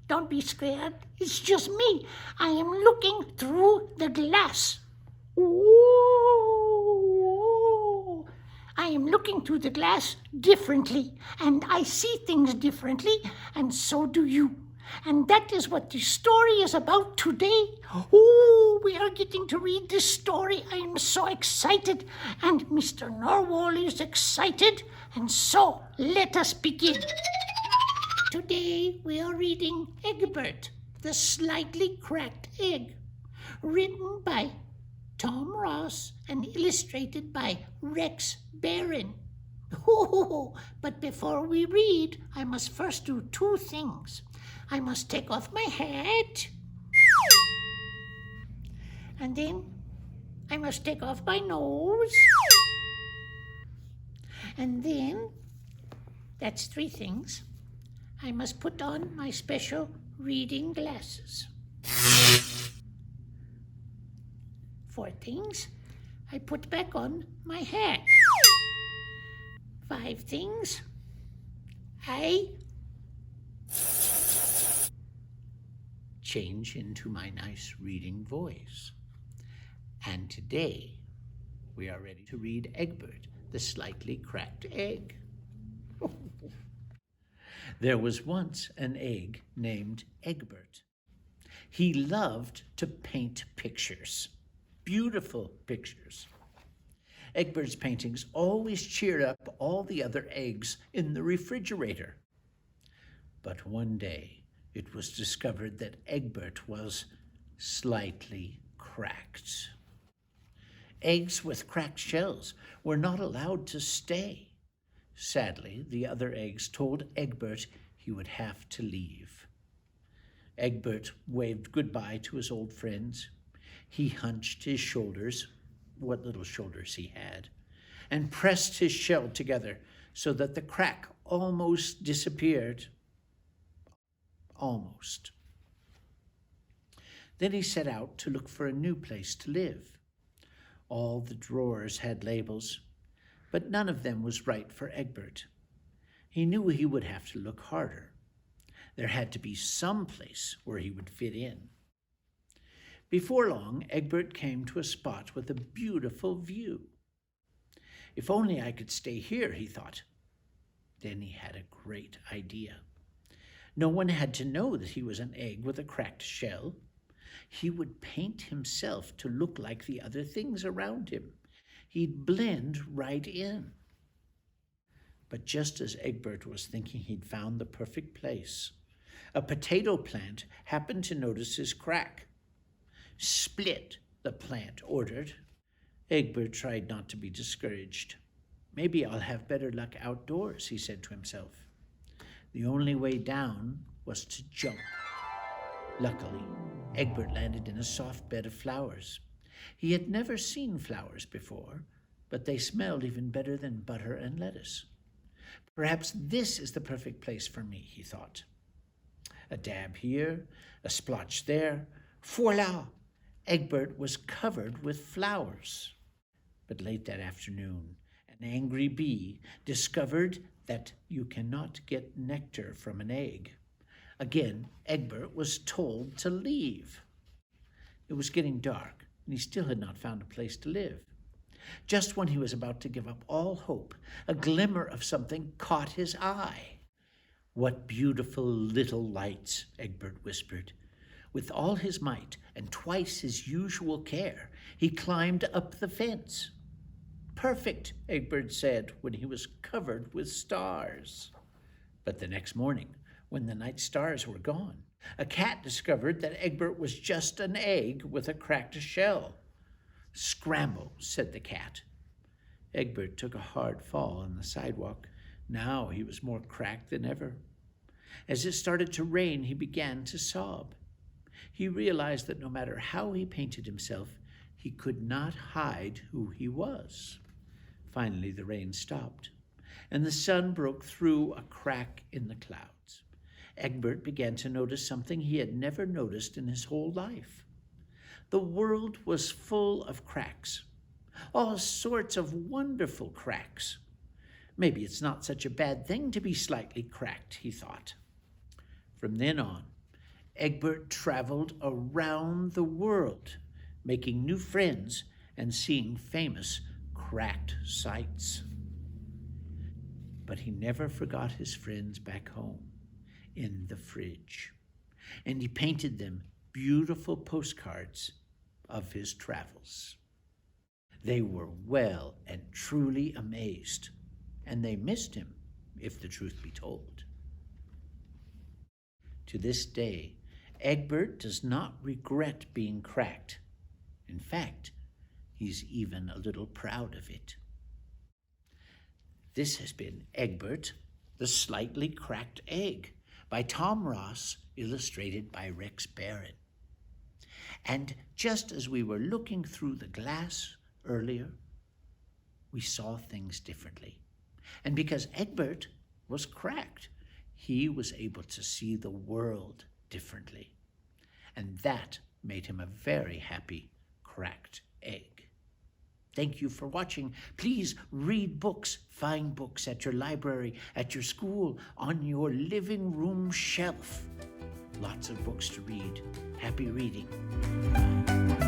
Don't be scared. It's just me. I am looking through the glass. Ooh. I am looking through the glass differently, and I see things differently, and so do you. And that is what the story is about today. Oh, we are getting to read this story. I am so excited, and Mr. Narwhal is excited, and so let us begin. Today we are reading Eggbert, the Slightly Cracked Egg, written by Tom Ross and illustrated by Rex Barron. But before we read, I must first do two things. I must take off my hat, and then I must take off my nose, and then, that's three things, I must put on my special reading glasses. 4 things, I put back on my hat. 5 things, I change into my nice reading voice. And today, we are ready to read Eggbert, the Slightly Cracked Egg. There was once an egg named Eggbert. He loved to paint pictures, beautiful pictures. Egbert's paintings always cheered up all the other eggs in the refrigerator. But one day, it was discovered that Eggbert was slightly cracked. Eggs with cracked shells were not allowed to stay. Sadly, the other eggs told Eggbert he would have to leave. Eggbert waved goodbye to his old friends. He hunched his shoulders, what little shoulders he had, and pressed his shell together so that the crack almost disappeared. Almost. Then he set out to look for a new place to live. All the drawers had labels, but none of them was right for Eggbert. He knew he would have to look harder. There had to be some place where he would fit in. Before long, Eggbert came to a spot with a beautiful view. If only I could stay here, he thought. Then he had a great idea. No one had to know that he was an egg with a cracked shell. He would paint himself to look like the other things around him. He'd blend right in. But just as Eggbert was thinking he'd found the perfect place, a potato plant happened to notice his crack. "Split," the plant ordered. Eggbert tried not to be discouraged. "Maybe I'll have better luck outdoors," he said to himself. The only way down was to jump. Luckily, Eggbert landed in a soft bed of flowers. He had never seen flowers before, but they smelled even better than butter and lettuce. Perhaps this is the perfect place for me, he thought. A dab here, a splotch there. Voila! Eggbert was covered with flowers. But late that afternoon, an angry bee discovered that you cannot get nectar from an egg. Again, Eggbert was told to leave. It was getting dark, and he still had not found a place to live. Just when he was about to give up all hope, a glimmer of something caught his eye. "What beautiful little lights," Eggbert whispered. With all his might and twice his usual care, he climbed up the fence. "Perfect," Eggbert said when he was covered with stars. But the next morning, when the night stars were gone, a cat discovered that Eggbert was just an egg with a cracked shell. "Scramble," said the cat. Eggbert took a hard fall on the sidewalk. Now he was more cracked than ever. As it started to rain, he began to sob. He realized that no matter how he painted himself, he could not hide who he was. Finally, the rain stopped, and the sun broke through a crack in the clouds. Eggbert began to notice something he had never noticed in his whole life. The world was full of cracks, all sorts of wonderful cracks. Maybe it's not such a bad thing to be slightly cracked, he thought. From then on, Eggbert traveled around the world, making new friends and seeing famous cracked sights. But he never forgot his friends back home in the fridge, and he painted them beautiful postcards of his travels. They were well and truly amazed, and they missed him, if the truth be told. To this day, Eggbert does not regret being cracked. In fact, he's even a little proud of it. This has been Eggbert, the Slightly Cracked Egg, by Tom Ross, illustrated by Rex Barron. And just as we were looking through the glass earlier, we saw things differently. And because Eggbert was cracked, he was able to see the world differently. And that made him a very happy cracked egg. Thank you for watching. Please read books, find books at your library, at your school, on your living room shelf. Lots of books to read. Happy reading. Bye.